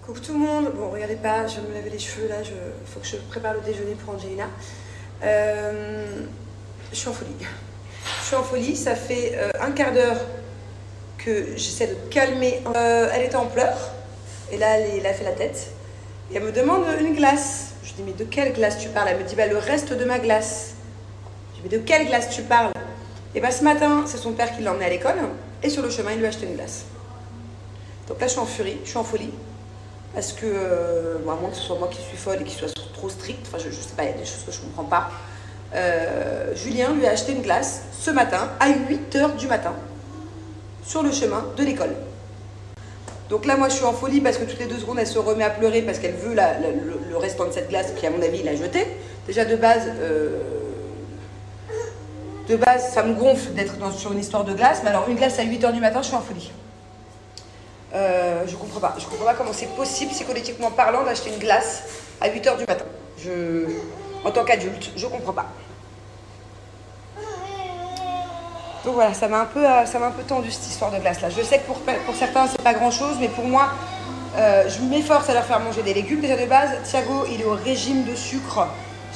Coucou tout le monde. Bon, regardez pas, je vais me laver les cheveux là, faut que je prépare le déjeuner pour Angelina. Je suis en folie. Je suis en folie, ça fait un quart d'heure que j'essaie de calmer. Elle était en pleurs, et là elle a fait la tête. Et elle me demande une glace. Je dis, mais de quelle glace tu parles? Elle me dit, bah le reste de ma glace. Je dis, mais de quelle glace tu parles? Et bah ce matin, c'est son père qui l'a emmené à l'école, et sur le chemin, il lui a acheté une glace. Donc là, je suis en furie, je suis en folie. Parce que, à moins que ce soit moi qui suis folle et qu'il soit trop strict, enfin je sais pas, il y a des choses que je comprends pas. Julien lui a acheté une glace ce matin, à 8h du matin, sur le chemin de l'école. Donc là, moi, je suis en folie parce que toutes les 2 secondes, elle se remet à pleurer parce qu'elle veut le restant de cette glace, puis à mon avis, il l'a jetée. Déjà, de base, ça me gonfle d'être sur une histoire de glace, mais alors une glace à 8h du matin, je suis en folie. Je comprends pas comment c'est possible, psychologiquement parlant, d'acheter une glace à 8h du matin. En tant qu'adulte, je comprends pas. Donc voilà, ça m'a un peu tendu cette histoire de glace là. Je sais que pour certains c'est pas grand chose, mais pour moi, je m'efforce à leur faire manger des légumes. Déjà de base, Thiago il est au régime de sucre.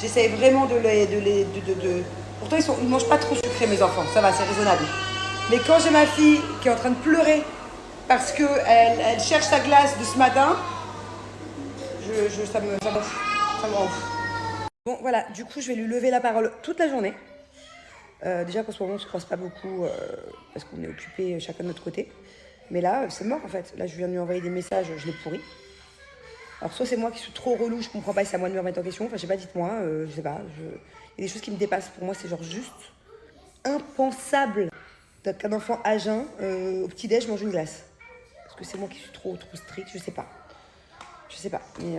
J'essaie vraiment de Pourtant ils mangent pas trop sucré mes enfants, ça va, c'est raisonnable. Mais quand j'ai ma fille qui est en train de pleurer parce qu'elle cherche sa glace de ce matin, ça me rend ouf. Bon voilà, du coup je vais lui lever la parole toute la journée. Déjà qu'en ce moment on se croise pas beaucoup parce qu'on est occupés chacun de notre côté. Mais là, c'est mort en fait. Là, je viens de lui envoyer des messages, je l'ai pourri. Alors soit c'est moi qui suis trop relou, je comprends pas, c'est à moi de me remettre en question. Enfin, je sais pas, dites-moi, je sais pas. Il y a des choses qui me dépassent. Pour moi, c'est genre juste impensable qu'un enfant à jeun, au petit-déj, mange une glace. Parce que c'est moi qui suis trop stricte, je sais pas. Je sais pas, mais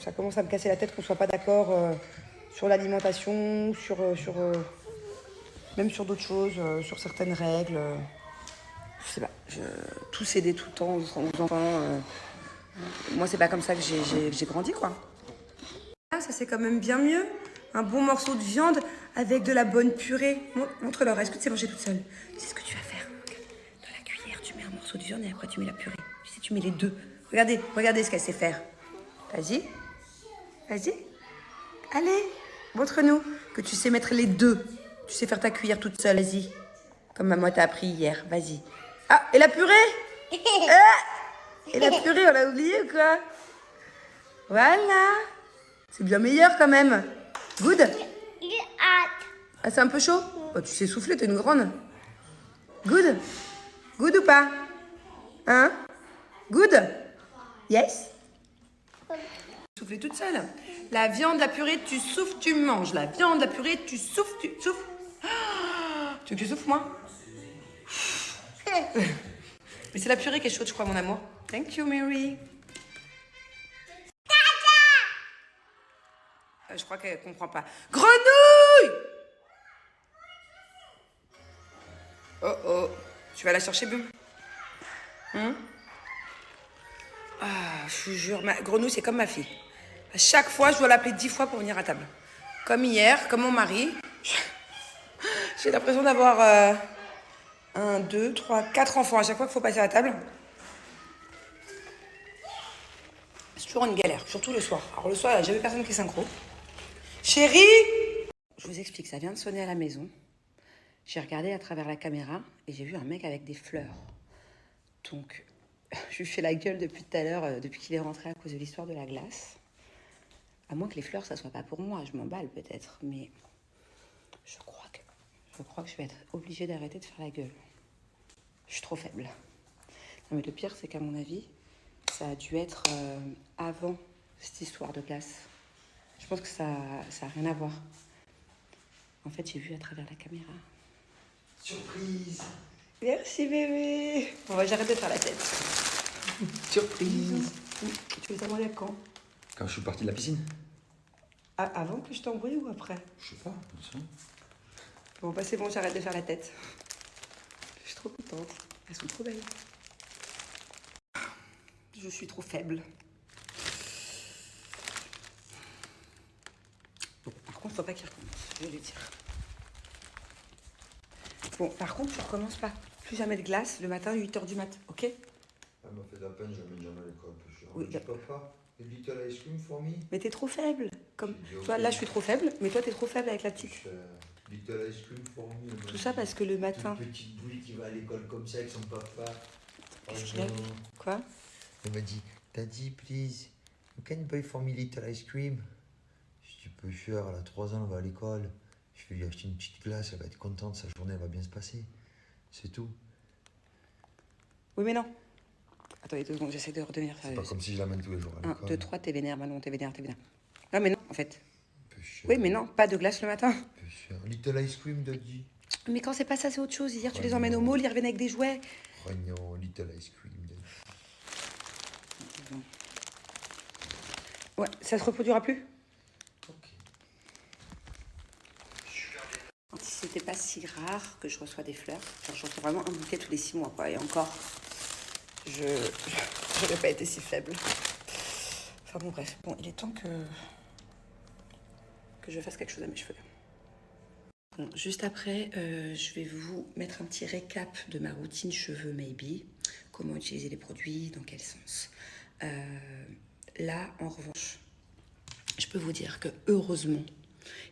ça commence à me casser la tête qu'on soit pas d'accord sur l'alimentation, même sur d'autres choses, sur certaines règles. Je sais pas, tout céder tout le temps aux enfants. Moi, c'est pas comme ça que j'ai grandi, quoi. Ah, ça c'est quand même bien mieux. Un bon morceau de viande avec de la bonne purée. Montre-leur, est-ce que tu sais manger toute seule? Tu sais ce que tu vas faire? Dans la cuillère, tu mets un morceau de viande et après tu mets la purée. Tu sais, tu mets les deux. Regardez ce qu'elle sait faire. Vas-y. Allez, montre-nous que tu sais mettre les deux. Tu sais faire ta cuillère toute seule, vas-y. Comme maman t'a appris hier, vas-y. Ah, et la purée? Et la purée, on l'a oublié ou quoi? Voilà. C'est bien meilleur quand même. Good? Ah, c'est un peu chaud? Oh, tu sais souffler, t'es une grande. Good? Good ou pas? Hein? Good? Yes? Souffler toute seule. La viande, la purée, tu souffles, tu manges. La viande, la purée, tu souffles, tu souffles. Tu veux que je souffle, moi? Mais c'est la purée qui est chaude, je crois, mon amour. Thank you, Mary. Je crois qu'elle comprend pas. Grenouille! Oh oh. Tu vas la chercher, Bum? Je vous jure, Grenouille, c'est comme ma fille. À chaque fois, je dois l'appeler 10 fois pour venir à table. Comme hier, comme mon mari. J'ai l'impression d'avoir 1, 2, 3, 4 enfants à chaque fois qu'il faut passer à la table. C'est toujours une galère, surtout le soir. Alors le soir, il n'y a jamais personne qui synchro. Chérie! Je vous explique, ça vient de sonner à la maison. J'ai regardé à travers la caméra et j'ai vu un mec avec des fleurs. Donc, je lui fais la gueule depuis tout à l'heure, depuis qu'il est rentré à cause de l'histoire de la glace. À moins que les fleurs, ça soit pas pour moi, je m'emballe peut-être, mais je crois que je vais être obligée d'arrêter de faire la gueule. Je suis trop faible. Non, mais le pire, c'est qu'à mon avis, ça a dû être avant cette histoire de glace. Je pense que ça a rien à voir. En fait, j'ai vu à travers la caméra. Surprise! Merci bébé. Bon, j'arrête de faire la tête. Surprise! Tu les as demandé quand? Quand je suis parti de la piscine? Ah, avant que je t'embrouille ou après? Je sais pas, ça. Bon, bah c'est bon, j'arrête de faire la tête. Je suis trop contente. Elles sont trop belles. Je suis trop faible. Bon, par contre, faut pas qu'il recommence, je vais lui dire. Bon, par contre, tu recommences pas. Plus jamais de glace le matin, 8h du mat, ok? m'a fait de la peine, je l'amène jamais à l'école. Oui, Je dis, papa, a little ice cream for me? Mais t'es trop faible. Comme... J'ai dit, Tu vois, ok. là, je suis trop faible, mais toi, t'es trop faible avec la petite. Little ice cream for me. Tout ça parce que le matin... Toute petite bouille qui va à l'école comme ça avec son papa. Qu'est-ce qu'il a? Quoi? Elle m'a dit, Daddy, please, you can buy for me little ice cream? Je dis, peu cher, elle a 3 ans, elle va à l'école. Je vais lui acheter une petite glace, elle va être contente, sa journée elle va bien se passer. C'est tout. Oui, mais non. Attendez 2 secondes, j'essaie de redevenir C'est pas comme si je l'amène tous les jours à l'école. 1, 2, 3, t'es vénère, Manon, t'es vénère. Non, mais non, en fait. Peu cher. Oui, mais non, pas de glace le matin. Peu cher. Little ice cream, Daddy. Mais quand c'est pas ça, c'est autre chose. Hier, tu les emmènes au mall, ils reviennent avec des jouets. Ragnon, little ice cream, Daddy. Ouais, ça se reproduira plus. Ok. C'était pas si rare que je reçois des fleurs. Genre, je reçois vraiment un bouquet tous les 6 mois, quoi. Et encore, j'aurais pas été si faible. Enfin bon, bref. Bon, il est temps que je fasse quelque chose à mes cheveux. Bon, juste après, je vais vous mettre un petit récap de ma routine cheveux Maybe. Comment utiliser les produits, dans quel sens. Là, en revanche, je peux vous dire que heureusement,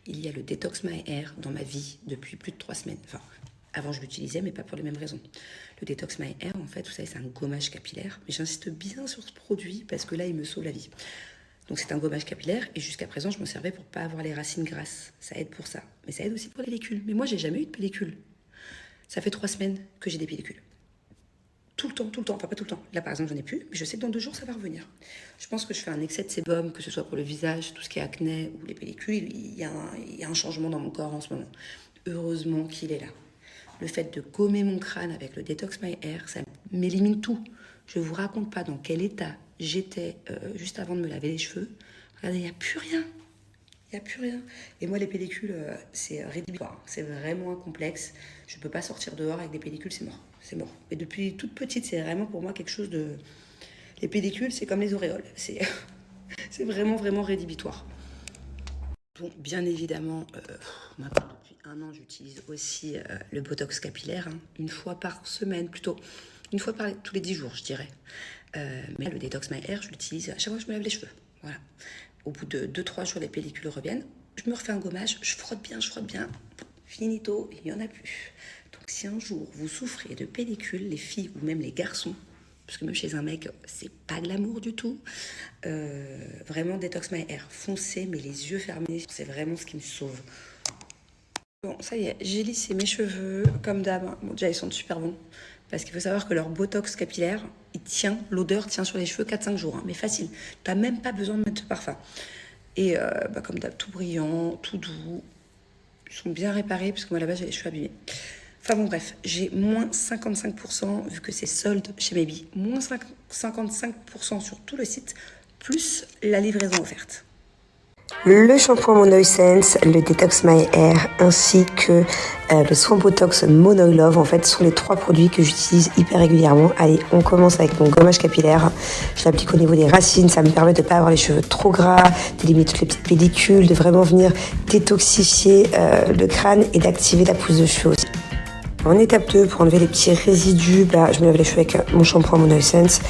il y a le Detox My Hair dans ma vie depuis plus de 3 semaines. Enfin, avant je l'utilisais, mais pas pour les mêmes raisons. Le Detox My Hair, en fait, vous savez, c'est un gommage capillaire. Mais j'insiste bien sur ce produit parce que là, il me sauve la vie. Donc c'est un gommage capillaire et jusqu'à présent, je m'en servais pour pas avoir les racines grasses. Ça aide pour ça. Mais ça aide aussi pour les pellicules. Mais moi, j'ai jamais eu de pellicule. Ça fait 3 semaines que j'ai des pellicules. Tout le temps. Enfin, pas tout le temps. Là, par exemple, j'en ai plus. Mais je sais que dans 2 jours, ça va revenir. Je pense que je fais un excès de sébum, que ce soit pour le visage, tout ce qui est acné ou les pellicules. Il y a un changement dans mon corps en ce moment. Heureusement qu'il est là. Le fait de gommer mon crâne avec le Detox My Hair, ça m'élimine tout. Je vous raconte pas dans quel état j'étais juste avant de me laver les cheveux. Regardez, il n'y a plus rien. Il n'y a plus rien. Et moi, les pellicules, c'est rédhibitoire. C'est vraiment un complexe. Je ne peux pas sortir dehors avec des pellicules, c'est mort. C'est mort. Et depuis toute petite, c'est vraiment pour moi quelque chose de... Les pellicules, c'est comme les auréoles. C'est vraiment rédhibitoire. Bon, bien évidemment, maintenant, depuis 1 an, j'utilise aussi le Botox capillaire. Hein, 1 fois par semaine, plutôt. 1 fois tous les 10 jours, je dirais. Mais le Detox My Hair, je l'utilise à chaque fois que je me lave les cheveux. Voilà. Au bout de 2-3 jours, les pellicules reviennent. Je me refais un gommage, je frotte bien. Finito, il n'y en a plus. Donc si un jour, vous souffrez de pellicules, les filles ou même les garçons, parce que même chez un mec, c'est pas glamour du tout, vraiment Detox My Hair. Foncez, mais les yeux fermés, c'est vraiment ce qui me sauve. Bon, ça y est, j'ai lissé mes cheveux, comme d'hab. Bon, déjà, ils sont super bons. Parce qu'il faut savoir que leur Botox capillaire, l'odeur tient sur les cheveux 4-5 jours. Hein, mais facile. T'as même pas besoin de mettre de parfum. Et comme d'hab, tout brillant, tout doux. Ils sont bien réparés, parce que moi, là-bas, j'ai les cheveux abîmés. Enfin bon, bref, j'ai moins 55%, vu que c'est solde chez Maybe. Moins 55% sur tout le site, plus la livraison offerte. Le shampoing Mono Essence, le Detox My Hair, ainsi que le soin Botox Mono Love, en fait, sont les 3 produits que j'utilise hyper régulièrement. Allez, on commence avec mon gommage capillaire. Je l'applique au niveau des racines, ça me permet de ne pas avoir les cheveux trop gras, d'éliminer toutes les petites pellicules, de vraiment venir détoxifier le crâne et d'activer la pousse de cheveux aussi. En étape 2, pour enlever les petits résidus, je me lave les cheveux avec mon shampoing Mono Essence.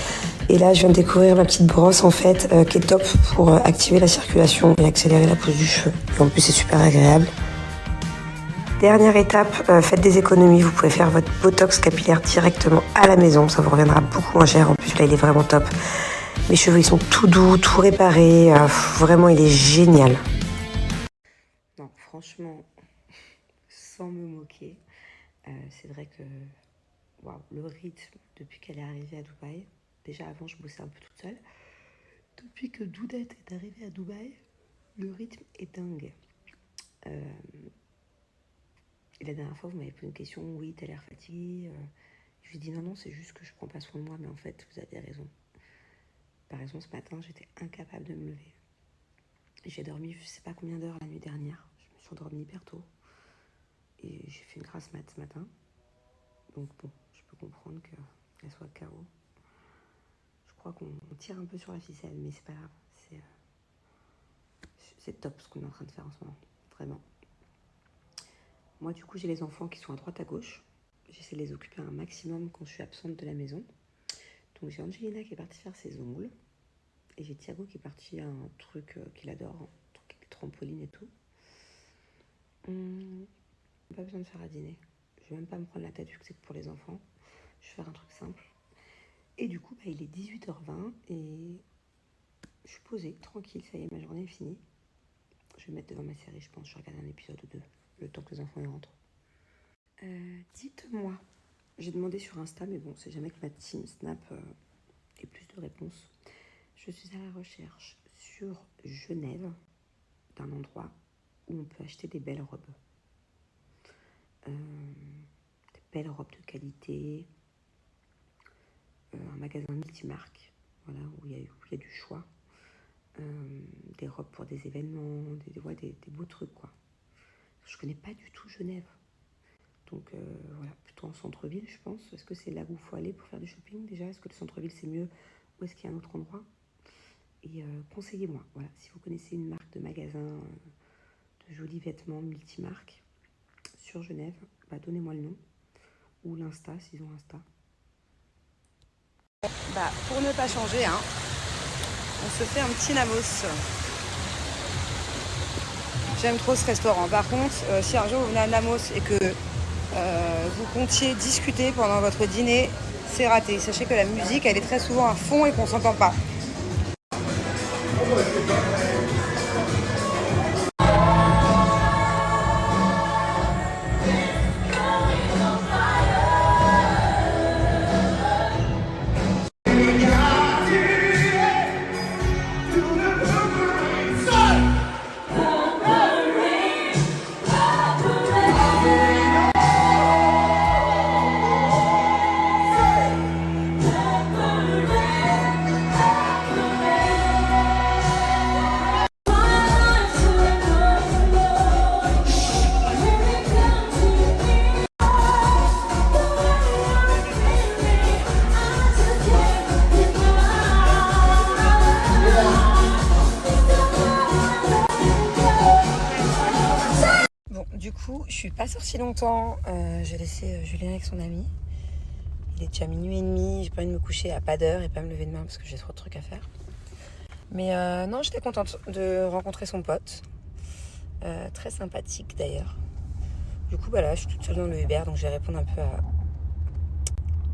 Et là, je viens de découvrir ma petite brosse, en fait, qui est top pour activer la circulation et accélérer la pousse du cheveu. Et en plus, c'est super agréable. Dernière étape, faites des économies. Vous pouvez faire votre Botox capillaire directement à la maison. Ça vous reviendra beaucoup moins cher. En plus, là, il est vraiment top. Mes cheveux, ils sont tout doux, tout réparés. Vraiment, il est génial. Non, franchement, sans me moquer, c'est vrai que le rythme, depuis qu'elle est arrivée à Dubaï, déjà avant je bossais un peu toute seule, depuis que Doudette est arrivée à Dubaï, le rythme est dingue. Et la dernière fois vous m'avez posé une question, oui t'as l'air fatiguée, je lui ai dit non c'est juste que je prends pas soin de moi, mais en fait vous avez raison. Par exemple ce matin j'étais incapable de me lever. J'ai dormi je sais pas combien d'heures la nuit dernière, je me suis endormie hyper tôt. Et j'ai fait une grasse mat ce matin. Donc bon, je peux comprendre qu'elle soit KO. Je crois qu'on tire un peu sur la ficelle, mais c'est pas grave. C'est top ce qu'on est en train de faire en ce moment. Vraiment. Moi, du coup, j'ai les enfants qui sont à droite à gauche. J'essaie de les occuper un maximum quand je suis absente de la maison. Donc j'ai Angelina qui est partie faire ses ongles. Et j'ai Thiago qui est parti à un truc qu'il adore, un truc avec trampoline et tout. Pas besoin de faire à dîner. Je vais même pas me prendre la tête vu que c'est pour les enfants. Je vais faire un truc simple. Et du coup, il est 18h20 et je suis posée, tranquille, ça y est, ma journée est finie. Je vais me mettre devant ma série, je pense. Je regarde un épisode ou deux, le temps que les enfants y rentrent. Dites-moi, j'ai demandé sur Insta, mais bon, c'est jamais que ma team Snap ait plus de réponses. Je suis à la recherche sur Genève d'un endroit où on peut acheter des belles robes. Des belles robes de qualité. Un magasin multimarque, voilà, où il y a du choix. Des robes pour des événements, des beaux trucs, quoi. Je connais pas du tout Genève. Donc voilà, plutôt en centre-ville, je pense. Est-ce que c'est là où il faut aller pour faire du shopping déjà? Est-ce que le centre-ville c'est mieux? Ou est-ce qu'il y a un autre endroit? Et conseillez-moi, voilà, si vous connaissez une marque de magasin de jolis vêtements multimarques sur Genève, donnez-moi le nom. Ou l'Insta, s'ils ont Insta. Pour ne pas changer, on se fait un petit Namos. J'aime trop ce restaurant. Par contre, si un jour vous venez à Namos et que vous comptiez discuter pendant votre dîner, c'est raté. Sachez que la musique, elle est très souvent à fond et qu'on s'entend pas. Je suis pas sortie longtemps, j'ai laissé Julien avec son ami. Il est déjà minuit et demi, j'ai pas envie de me coucher à pas d'heure et pas me lever demain parce que j'ai trop de trucs à faire. Mais non, j'étais contente de rencontrer son pote, très sympathique d'ailleurs. Du coup, je suis toute seule dans le Uber, donc je vais répondre un peu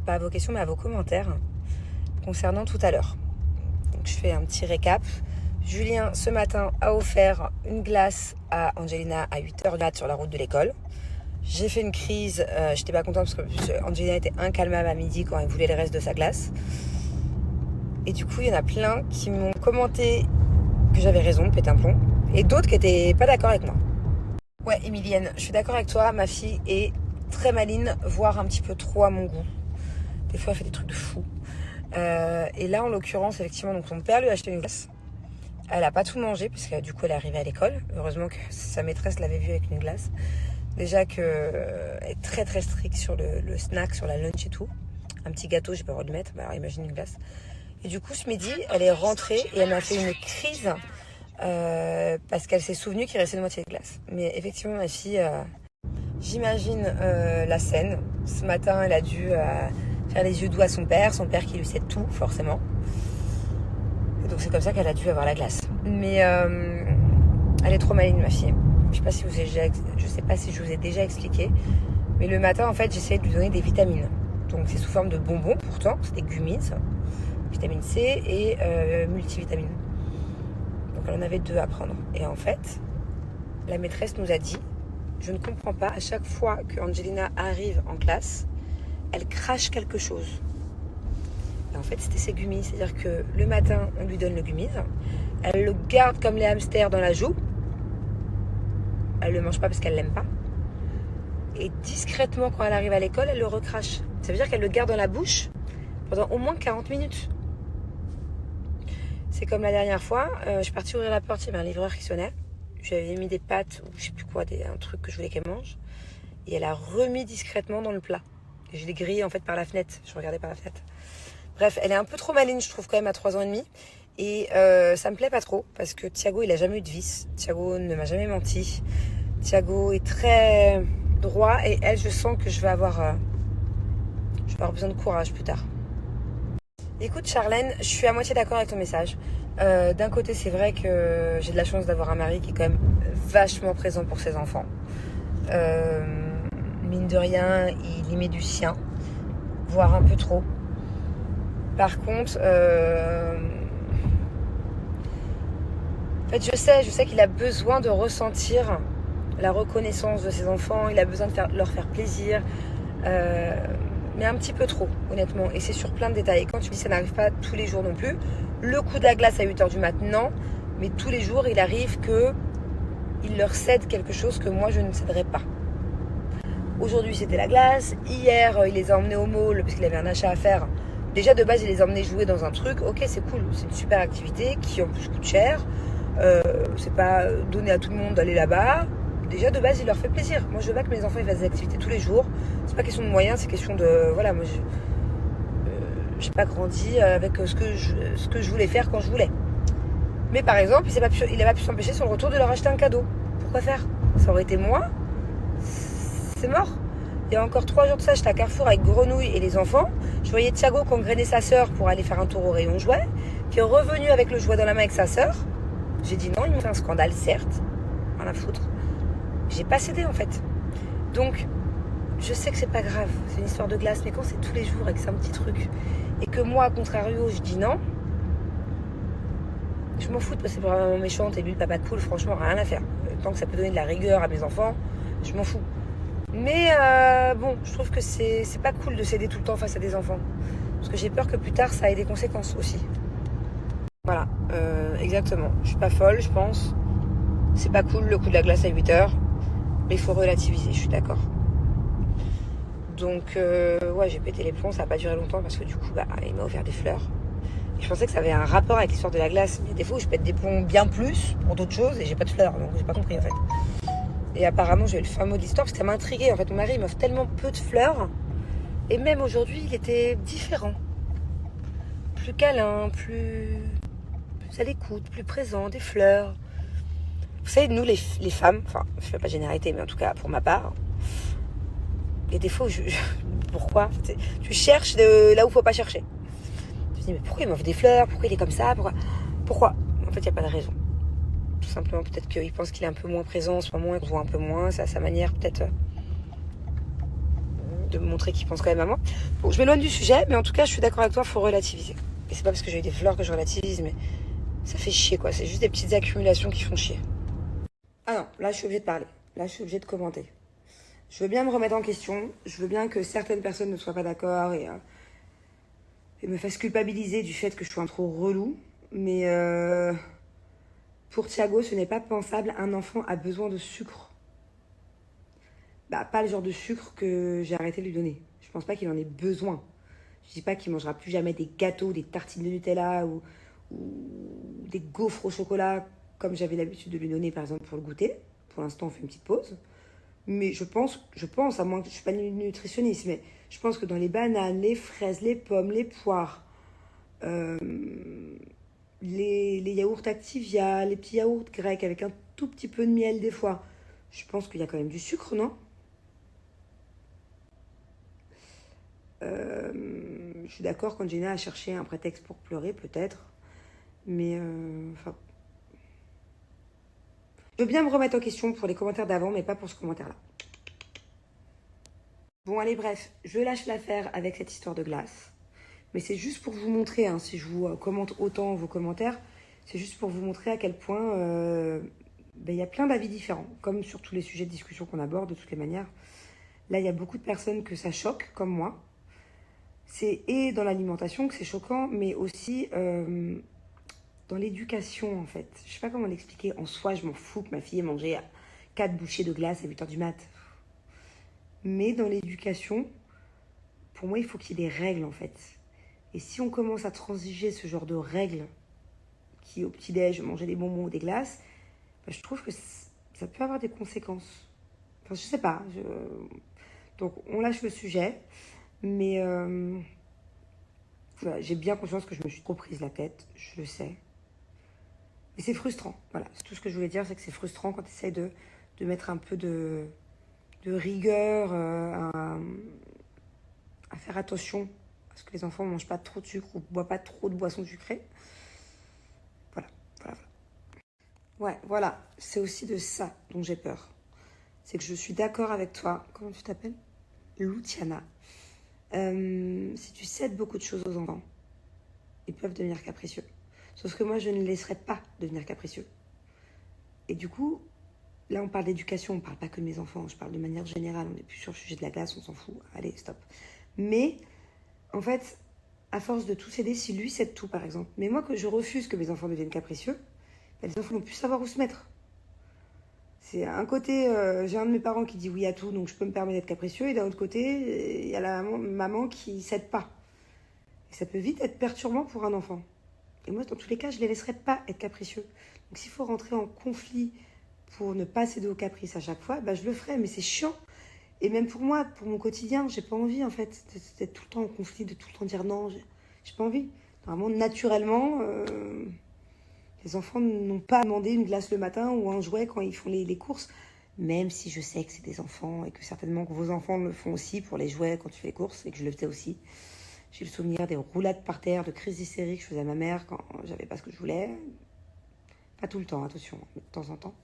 pas à vos questions, mais à vos commentaires concernant tout à l'heure. Donc je fais un petit récap. Julien, ce matin, a offert une glace à Angelina à 8h du mat sur la route de l'école. J'ai fait une crise, j'étais pas contente parce que Angelina était incalmable à midi quand elle voulait le reste de sa glace. Et du coup, il y en a plein qui m'ont commenté que j'avais raison de péter un plomb et d'autres qui étaient pas d'accord avec moi. Ouais, Emilienne, je suis d'accord avec toi, ma fille est très maligne, voire un petit peu trop à mon goût. Des fois, elle fait des trucs de fou. Et là, en l'occurrence, effectivement, donc son père lui a acheté une glace. Elle n'a pas tout mangé, puisque du coup elle est arrivée à l'école. Heureusement que sa maîtresse l'avait vue avec une glace. Déjà qu'elle est très très stricte sur le snack, sur la lunch et tout. Un petit gâteau, j'ai pas le droit de mettre, alors imagine une glace. Et du coup ce midi, elle est rentrée et elle m'a fait une crise parce qu'elle s'est souvenue qu'il restait une moitié de glace. Mais effectivement ma fille, j'imagine la scène. Ce matin elle a dû faire les yeux doux à son père qui lui sait tout forcément. Donc c'est comme ça qu'elle a dû avoir la glace. Mais elle est trop maligne ma fille. Je sais pas si je vous ai déjà expliqué. Mais le matin en fait j'essaie de lui donner des vitamines. Donc c'est sous forme de bonbons pourtant. C'est des gummies. Vitamine C et multivitamines. Donc elle en avait 2 à prendre. Et en fait, la maîtresse nous a dit, je ne comprends pas, à chaque fois que Angelina arrive en classe, elle crache quelque chose. Et en fait, c'était ses gummies. C'est-à-dire que le matin, on lui donne le gummies. Elle le garde comme les hamsters dans la joue. Elle le mange pas parce qu'elle l'aime pas. Et discrètement, quand elle arrive à l'école, elle le recrache. Ça veut dire qu'elle le garde dans la bouche pendant au moins 40 minutes. C'est comme la dernière fois, je suis partie ouvrir la porte, il y avait un livreur qui sonnait. Je lui avais mis des pâtes ou je sais plus quoi, un truc que je voulais qu'elle mange. Et elle a remis discrètement dans le plat. Et je l'ai grillé en fait par la fenêtre. Je regardais par la fenêtre. Bref, elle est un peu trop maligne, je trouve, quand même, à 3 ans et demi. Et ça me plaît pas trop, parce que Thiago, il a jamais eu de vice. Thiago ne m'a jamais menti. Thiago est très droit, et elle, je sens que je vais avoir besoin de courage plus tard. Écoute Charlène, je suis à moitié d'accord avec ton message. D'un côté, c'est vrai que j'ai de la chance d'avoir un mari qui est quand même vachement présent pour ses enfants. Euh, Mine de rien, il y met du sien, voire un peu trop. Par contre, en fait, je sais qu'il a besoin de ressentir la reconnaissance de ses enfants, il a besoin de leur faire plaisir, mais un petit peu trop, honnêtement. Et c'est sur plein de détails. Et quand tu dis ça n'arrive pas tous les jours non plus, le coup de la glace à 8h du matin, non, mais tous les jours, il arrive qu'il leur cède quelque chose que moi, je ne céderais pas. Aujourd'hui, c'était la glace. Hier, il les a emmenés au mall parce qu'il avait un achat à faire. Déjà, de base, il les a emmenés jouer dans un truc. Ok, c'est cool, c'est une super activité qui en plus coûte cher. C'est pas donné à tout le monde d'aller là-bas. Déjà, de base, il leur fait plaisir. Moi, je veux pas que mes enfants ils fassent des activités tous les jours. C'est pas question de moyens, c'est question de... Voilà, moi, j'ai pas grandi avec ce que je voulais faire quand je voulais. Mais par exemple, il a pas pu s'empêcher sur le retour de leur acheter un cadeau. Pourquoi faire? Ça aurait été moi. C'est mort. Il y a encore 3 jours de ça, j'étais à Carrefour avec Grenouille et les enfants. Je voyais Thiago congréner sa sœur pour aller faire un tour au rayon jouet, qui est revenu avec le jouet dans la main avec sa sœur. J'ai dit non, ils m'ont fait un scandale, certes. Rien à foutre. J'ai pas cédé en fait. Donc, je sais que c'est pas grave, c'est une histoire de glace, mais quand c'est tous les jours et que c'est un petit truc, et que moi, à contrario, je dis non, je m'en fous de passer pour la maman méchante et lui le papa cool, franchement, rien à faire. Tant que ça peut donner de la rigueur à mes enfants, je m'en fous. Mais bon, je trouve que c'est pas cool de céder tout le temps face à des enfants. Parce que j'ai peur que plus tard, ça ait des conséquences aussi. Voilà, exactement. Je suis pas folle, je pense. C'est pas cool le coup de la glace à 8h. Mais il faut relativiser, je suis d'accord. Donc, ouais, j'ai pété les plombs, ça a pas duré longtemps parce que du coup, il m'a offert des fleurs. Et je pensais que ça avait un rapport avec l'histoire de la glace. Mais des fois, je pète des plombs bien plus pour d'autres choses et j'ai pas de fleurs. Donc, j'ai pas compris en fait. Et apparemment, j'ai eu le fin mot de l'histoire parce que ça m'a intriguée. En fait, mon mari, il m'offre tellement peu de fleurs. Et même aujourd'hui, il était différent. Plus câlin, plus à l'écoute, plus présent, des fleurs. Vous savez, nous, les femmes, enfin, je ne fais pas généralité, mais en tout cas, pour ma part, il y a des fois où pourquoi tu cherches là où il ne faut pas chercher. Tu te dis, mais pourquoi il m'offre des fleurs? Pourquoi il est comme ça? Pourquoi? En fait, il n'y a pas de raison. Tout simplement, peut-être qu'il pense qu'il est un peu moins présent en ce moment, qu'on voit un peu moins. C'est à sa manière, peut-être, de me montrer qu'il pense quand même à moi. Bon, je m'éloigne du sujet, mais en tout cas, je suis d'accord avec toi, il faut relativiser. Et c'est pas parce que j'ai eu des fleurs que je relativise, mais ça fait chier, quoi. C'est juste des petites accumulations qui font chier. Ah non, là, je suis obligée de parler. Là, je suis obligée de commenter. Je veux bien me remettre en question. Je veux bien que certaines personnes ne soient pas d'accord et me fassent culpabiliser du fait que je sois un trop relou. Mais pour Thiago, ce n'est pas pensable. Un enfant a besoin de sucre. Pas le genre de sucre que j'ai arrêté de lui donner. Je pense pas qu'il en ait besoin. Je dis pas qu'il mangera plus jamais des gâteaux, des tartines de Nutella ou des gaufres au chocolat comme j'avais l'habitude de lui donner par exemple pour le goûter. Pour l'instant, on fait une petite pause. Mais je pense, à moins que je ne suis pas nutritionniste, mais je pense que dans les bananes, les fraises, les pommes, les poires, les yaourts Activia, les petits yaourts grecs avec un tout petit peu de miel des fois, je pense qu'il y a quand même du sucre, non? Je suis d'accord quand Jenna a cherché un prétexte pour pleurer, peut-être. Mais, enfin... je veux bien me remettre en question pour les commentaires d'avant, mais pas pour ce commentaire-là. Bon, allez, bref, je lâche l'affaire avec cette histoire de glace. Mais c'est juste pour vous montrer, hein, si je vous commente autant vos commentaires, c'est juste pour vous montrer à quel point il y a plein d'avis différents, comme sur tous les sujets de discussion qu'on aborde, de toutes les manières. Là, il y a beaucoup de personnes que ça choque, comme moi. C'est et dans l'alimentation que c'est choquant, mais aussi dans l'éducation, en fait. Je sais pas comment l'expliquer. En soi, je m'en fous que ma fille ait mangé 4 bouchées de glace à 8h du mat'. Mais dans l'éducation, pour moi, il faut qu'il y ait des règles, en fait. Et si on commence à transiger ce genre de règles, qui au petit-déj, manger des bonbons ou des glaces, je trouve que ça peut avoir des conséquences. Enfin, je sais pas. Donc, on lâche le sujet. Mais voilà, j'ai bien conscience que je me suis trop prise la tête, je le sais. Et c'est frustrant, voilà. C'est tout ce que je voulais dire, c'est que c'est frustrant quand tu essaies de mettre un peu de rigueur, à faire attention parce que les enfants ne mangent pas trop de sucre ou ne boivent pas trop de boissons sucrées. Voilà. Ouais, voilà, c'est aussi de ça dont j'ai peur. C'est que je suis d'accord avec toi. Comment tu t'appelles? Luciana. Si tu cèdes beaucoup de choses aux enfants, ils peuvent devenir capricieux. Sauf que moi, je ne les laisserai pas devenir capricieux. Et du coup, là, on parle d'éducation, on ne parle pas que de mes enfants, je parle de manière générale, on n'est plus sur le sujet de la glace, on s'en fout, allez, stop. Mais, en fait, à force de tout céder, si lui cède tout, par exemple, mais moi, que je refuse que mes enfants deviennent capricieux, ben, les enfants n'ont plus savoir où se mettre. C'est un côté, j'ai un de mes parents qui dit oui à tout, donc je peux me permettre d'être capricieux, et d'un autre côté, il y a la maman qui cède pas. Et ça peut vite être perturbant pour un enfant. Et moi, dans tous les cas, je ne les laisserai pas être capricieux. Donc s'il faut rentrer en conflit pour ne pas céder aux caprices à chaque fois, bah, je le ferai, mais c'est chiant. Et même pour moi, pour mon quotidien, j'ai pas envie en fait d'être tout le temps en conflit, de tout le temps dire non, j'ai pas envie. Vraiment, naturellement, les enfants n'ont pas à demander une glace le matin ou un jouet quand ils font les courses, même si je sais que c'est des enfants et que certainement que vos enfants le font aussi pour les jouets quand tu fais les courses et que je le faisais aussi. J'ai le souvenir des roulades par terre, de crises hystériques que je faisais à ma mère quand j'avais pas ce que je voulais. Pas tout le temps, attention, mais de temps en temps.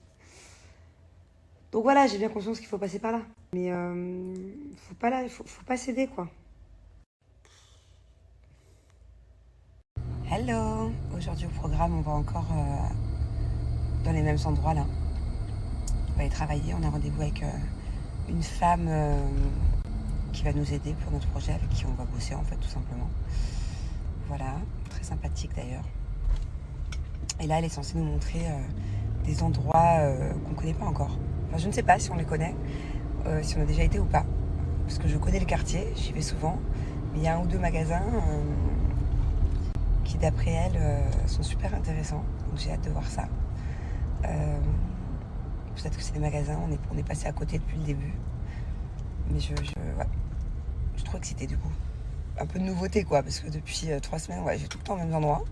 Donc voilà, j'ai bien conscience qu'il faut passer par là. Mais faut pas céder, quoi. Hello! Aujourd'hui au programme, on va encore dans les mêmes endroits là. On va aller travailler, on a rendez-vous avec une femme qui va nous aider pour notre projet, avec qui on va bosser en fait tout simplement. Voilà, très sympathique d'ailleurs. Et là, elle est censée nous montrer des endroits qu'on ne connaît pas encore. Enfin, je ne sais pas si on les connaît, si on a déjà été ou pas. Parce que je connais le quartier, j'y vais souvent. Mais il y a un ou deux magasins qui, d'après elle, sont super intéressants. Donc j'ai hâte de voir ça. Peut-être que c'est des magasins, on est passé à côté depuis le début. Mais ouais, je suis trop excitée du coup. Un peu de nouveauté quoi, parce que depuis 3 semaines, ouais, j'ai tout le temps aux mêmes endroits.